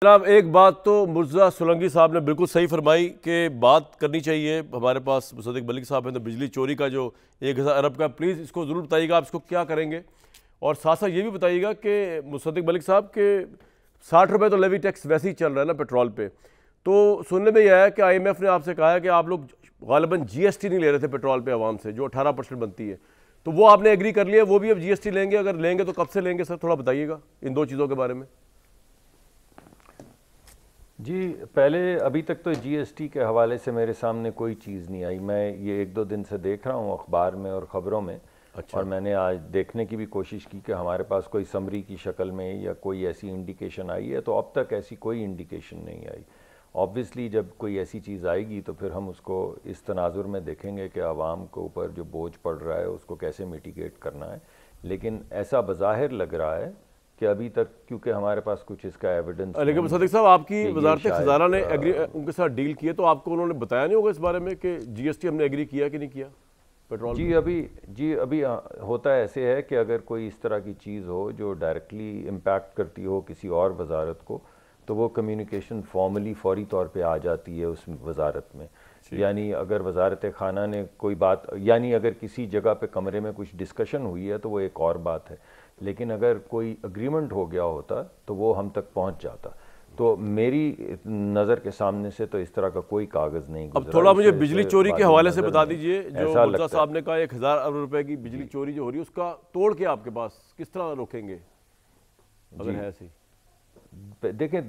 जनाब, एक बात तो मुर्तज़ा सोलंकी साहब ने बिल्कुल सही फरमाई कि बात करनी चाहिए। हमारे पास मुसद्दिक मलिक साहब हैं, तो बिजली चोरी का जो 1000 अरब का, प्लीज़ इसको ज़रूर बताइएगा आप इसको क्या करेंगे। और साथ साथ ये भी बताइएगा कि मुसद्दिक मलिक साहब के 60 रुपये तो लेवी टैक्स वैसे ही चल रहा है ना पेट्रोल पे। तो सुनने में यह आया कि IMF ने आपसे कहा है कि आप लोग गालिबन GST नहीं ले रहे थे पेट्रोल पे आवाम से, जो 18% बनती है, तो वो आपने एग्री कर लिया, वो भी अब GST लेंगे? अगर लेंगे तो कब से लेंगे सर, थोड़ा बताइएगा इन दो चीज़ों के बारे में। जी, पहले अभी तक तो GST के हवाले से मेरे सामने कोई चीज़ नहीं आई। मैं ये एक दो दिन से देख रहा हूँ अखबार में और ख़बरों में। अच्छा। और मैंने आज देखने की भी कोशिश की कि हमारे पास कोई समरी की शक्ल में या कोई ऐसी इंडिकेशन आई है, तो अब तक ऐसी कोई इंडिकेशन नहीं आई। ऑब्वियसली जब कोई ऐसी चीज़ आएगी तो फिर हम उसको इस तनाजुर में देखेंगे कि आवाम के ऊपर जो बोझ पड़ रहा है उसको कैसे मिटिगेट करना है। लेकिन ऐसा बज़ाहिर लग रहा है कि अभी तक, क्योंकि हमारे पास कुछ इसका एविडेंस, लेकिन मुसद्दिक साहब आपकी वजारत खजाना ने एग्री उनके साथ डील किए, तो आपको उन्होंने बताया नहीं होगा इस बारे में कि GST हमने एग्री किया कि नहीं किया पेट्रोल? जी अभी होता है ऐसे है कि अगर कोई इस तरह की चीज़ हो जो डायरेक्टली इम्पैक्ट करती हो किसी और वजारत को, तो वो कम्युनिकेशन फॉर्मली फौरी तौर पे आ जाती है उस वजारत में। यानी अगर वजारत खाना ने कोई बात, यानी अगर किसी जगह पे कमरे में कुछ डिस्कशन हुई है तो वो एक और बात है, लेकिन अगर कोई अग्रीमेंट हो गया होता तो वो हम तक पहुंच जाता। तो मेरी नज़र के सामने से तो इस तरह का कोई कागज़ नहीं गुजरा। अब थोड़ा मुझे बिजली चोरी के हवाले से बता दीजिए। जो मुर्तज़ा साहब ने कहा 1000 अरब रुपए की बिजली चोरी जो हो रही है, उसका तोड़ के आपके पास किस तरह रोकेंगे अगर है ऐसी? देखें,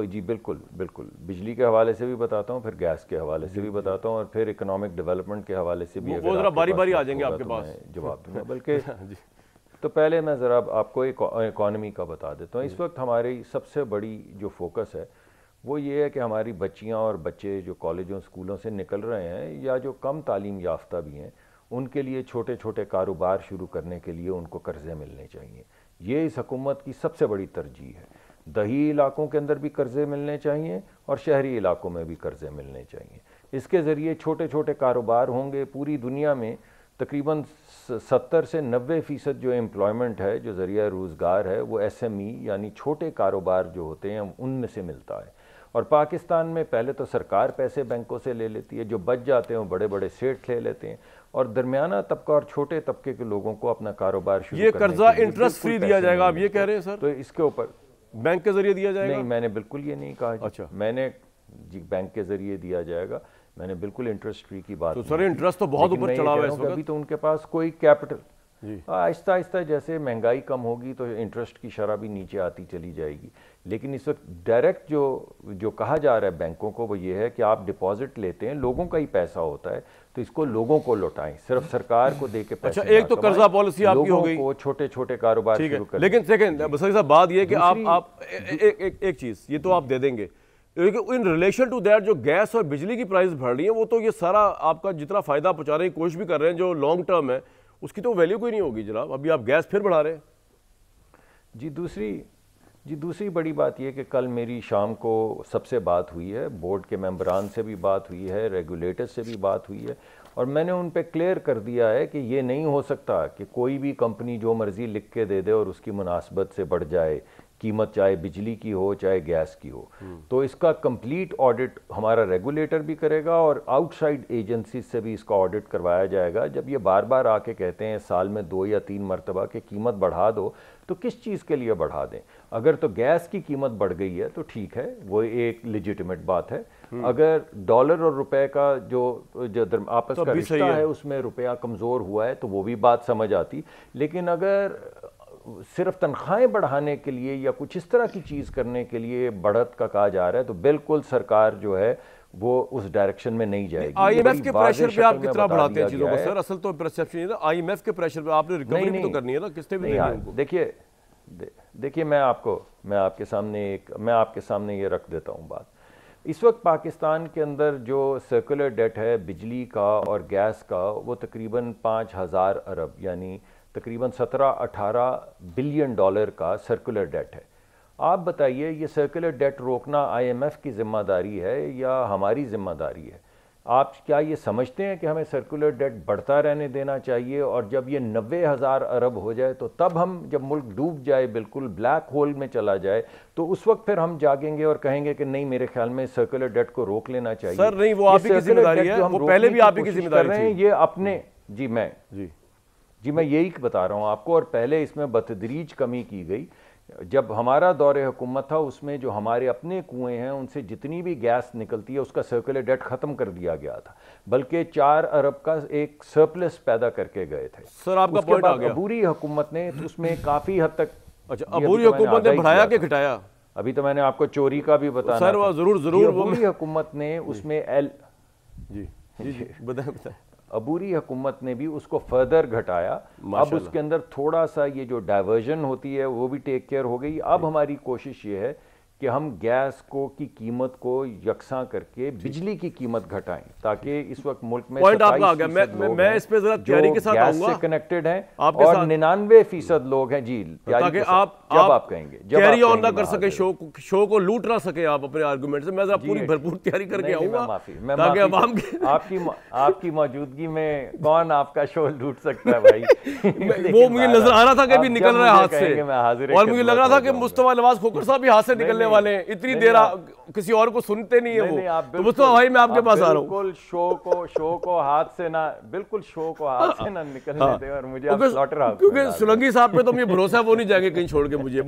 जी बिल्कुल बिजली के हवाले से भी बताता हूँ, फिर गैस के हवाले से भी बताता हूँ, और फिर इकोनॉमिक डेवलपमेंट के हवाले से भी। वो ज़रा बारी बारी आ जाएंगे आपके पास, जवाब दूंगा। बल्कि तो पहले मैं ज़रा आपको इकॉनमी का बता देता हूँ। इस वक्त हमारी सबसे बड़ी जो फोकस है वो ये है कि हमारी बच्चियाँ और बच्चे जो कॉलेजों स्कूलों से निकल रहे हैं या जो कम तालीम याफ्ता भी हैं, उनके लिए छोटे छोटे कारोबार शुरू करने के लिए उनको कर्ज़े मिलने चाहिए। ये इस हुकूमत की सबसे बड़ी तरजीह है। दही इलाकों के अंदर भी कर्ज़े मिलने चाहिए और शहरी इलाकों में भी कर्ज़े मिलने चाहिए। इसके ज़रिए छोटे छोटे कारोबार होंगे। पूरी दुनिया में तकरीबन 70 से 90% जो एम्प्लॉयमेंट है, जो ज़रिया रोज़गार है, वो SME यानी छोटे कारोबार जो होते हैं उनमें से मिलता है। और पाकिस्तान में पहले तो सरकार पैसे बैंकों से ले लेती है, जो बच जाते हैं वो बड़े बड़े सेठ ले लेते हैं, और दरमियाना तबका और छोटे तबके के लोगों को अपना कारोबार शुरू करने के लिए कर्जा इंटरेस्ट फ्री दिया जाएगा, आप ये कह रहे हैं सर? तो इसके ऊपर बैंक के जरिए दिया जाएगा? नहीं, मैंने बिल्कुल ये नहीं कहा। अच्छा, मैंने जी बैंक के जरिए दिया जाएगा, मैंने बिल्कुल इंटरेस्ट फ्री की बात। तो सर इंटरेस्ट तो बहुत ऊपर चढ़ा हुआ है इस वक्त। अभी तो उनके पास कोई कैपिटल, आहिस्ता आहिस्ता जैसे महंगाई कम होगी तो इंटरेस्ट की शरह भी नीचे आती चली जाएगी। लेकिन इस वक्त डायरेक्ट जो कहा जा रहा है बैंकों को वो ये है कि आप डिपॉजिट लेते हैं, लोगों का ही पैसा होता है, तो इसको लोगों को लौटाएं, सिर्फ सरकार को दे के पैसे। अच्छा, एक तो कर्जा पॉलिसी आपकी हो गई, छोटे छोटे कारोबार शुरू करें। लेकिन सेकंड मुसद्दिक साहब बात ये कि आप एक चीज ये तो आप दे देंगे, लेकिन इन रिलेशन टू दैट जो गैस और बिजली की प्राइस बढ़ रही है, वो तो ये सारा आपका जितना फायदा पहुंचाने की कोशिश भी कर रहे हैं, जो लॉन्ग टर्म है उसकी तो वैल्यू कोई नहीं होगी जनाब। अभी आप गैस फिर बढ़ा रहे हैं। दूसरी बड़ी बात यह कि कल मेरी शाम को सबसे बात हुई है, बोर्ड के मेंबरान से भी बात हुई है, रेगुलेटर से भी बात हुई है, और मैंने उन पे क्लियर कर दिया है कि ये नहीं हो सकता कि कोई भी कंपनी जो मर्जी लिख के दे दे और उसकी मुनासबत से बढ़ जाए कीमत, चाहे बिजली की हो चाहे गैस की हो। तो इसका कंप्लीट ऑडिट हमारा रेगुलेटर भी करेगा और आउटसाइड एजेंसी से भी इसका ऑडिट करवाया जाएगा। जब ये बार बार आके कहते हैं साल में 2 या 3 मरतबा कि कीमत बढ़ा दो, तो किस चीज़ के लिए बढ़ा दें? अगर तो गैस की कीमत बढ़ गई है तो ठीक है, वो एक लेजिटिमेट बात है। अगर डॉलर और रुपए का जो आपस का रिश्ता है उसमें रुपया कमज़ोर हुआ है तो वो भी बात समझ आती। लेकिन अगर सिर्फ तनख्वाहें बढ़ाने के लिए या कुछ इस तरह की चीज़ करने के लिए बढ़त का कहा जा रहा है, तो बिल्कुल सरकार जो है वो उस डायरेक्शन में नहीं जाएगी। IMF के प्रेशर पे आप कितना बढ़ाते हैं चीज़ों को सर? असल तो परसेप्शन है ना, IMF के प्रेशर पे आपने रिकवरी भी तो करनी है ना, किसने भी नहीं उनको। देखिए मैं आपके सामने ये रख देता हूँ बात। इस वक्त पाकिस्तान के अंदर जो सर्कुलर डेट है बिजली का और गैस का, वो तकरीबन 5000 अरब यानी तकरीबन 17-18 बिलियन डॉलर का सर्कुलर डेट है। आप बताइए, ये सर्कुलर डेट रोकना IMF की जिम्मेदारी है या हमारी जिम्मेदारी है? आप क्या ये समझते हैं कि हमें सर्कुलर डेट बढ़ता रहने देना चाहिए, और जब ये 90,000 अरब हो जाए तो तब हम, जब मुल्क डूब जाए, बिल्कुल ब्लैक होल में चला जाए, तो उस वक्त फिर हम जागेंगे और कहेंगे कि नहीं, मेरे ख्याल में सर्कुलर डेट को रोक लेना चाहिए। सर नहीं, वो आप ही की जिम्मेदारी है, वो पहले भी आप ही की जिम्मेदारी थी। ये अपने जी मैं यही बता रहा हूँ आपको, और पहले इसमें बतदरीज कमी की गई। जब हमारा दौरे हुकूमत था, उसमें जो हमारे अपने कुएं हैं उनसे जितनी भी गैस निकलती है उसका सर्कुलर डेट ख़त्म कर दिया गया था, बल्कि 4 अरब का एक सरप्लस पैदा करके गए थे। सर आपका पॉइंट आ गया। अबूरी हुकूमत ने उसमें काफ़ी हद तक, अच्छा अबूरी हुकूमत ने बढ़ाया कि घटाया? अभी तो मैंने आपको चोरी का भी बताया सर, वो जरूर अबूरी हुकूमत ने उसमें जी बताएं। अबूरी हुकूमत ने भी उसको फर्दर घटाया। अब उसके अंदर थोड़ा सा ये जो डाइवर्जन होती है वो भी टेक केयर हो गई। अब हमारी कोशिश ये है कि हम गैस को की कीमत को यकसा करके बिजली की कीमत घटाएं, ताकि इस वक्त मुल्क में पॉइंट आपका आ गया। मैं इस पे जरा तैयारी के साथ आऊंगा, से कनेक्टेड हैं और 99% लोग हैं जी, ताकि आप कहेंगे कैरी ऑन ना कर सके, शो को लूट ना सके आप अपने आर्गुमेंट से। मैं जरा पूरी भरपूर तैयारी करके आऊंगा, ताकि अवाम आपकी मौजूदगी में कौन आपका शो लूट सकता है भाई। वो मुझे नजर आ रहा था कि अभी निकल रहा है हाथ से, और मुझे लग रहा था कि मुस्तफा नवाज खोखर साहब भी हाथ से निकलने वाले हैं। इतनी देर किसी और को सुनते नहीं है वो। तो मुस्तफा भाई मैं आपके पास आ रहा हूँ। बिल्कुल शो को हाथ से ना निकलने दे, और मुझे आप स्लॉटर हाउस, क्योंकि सोलंकी साहब पे तो मुझे भरोसा है वो नहीं जाएंगे कहीं छोड़ के मुझे।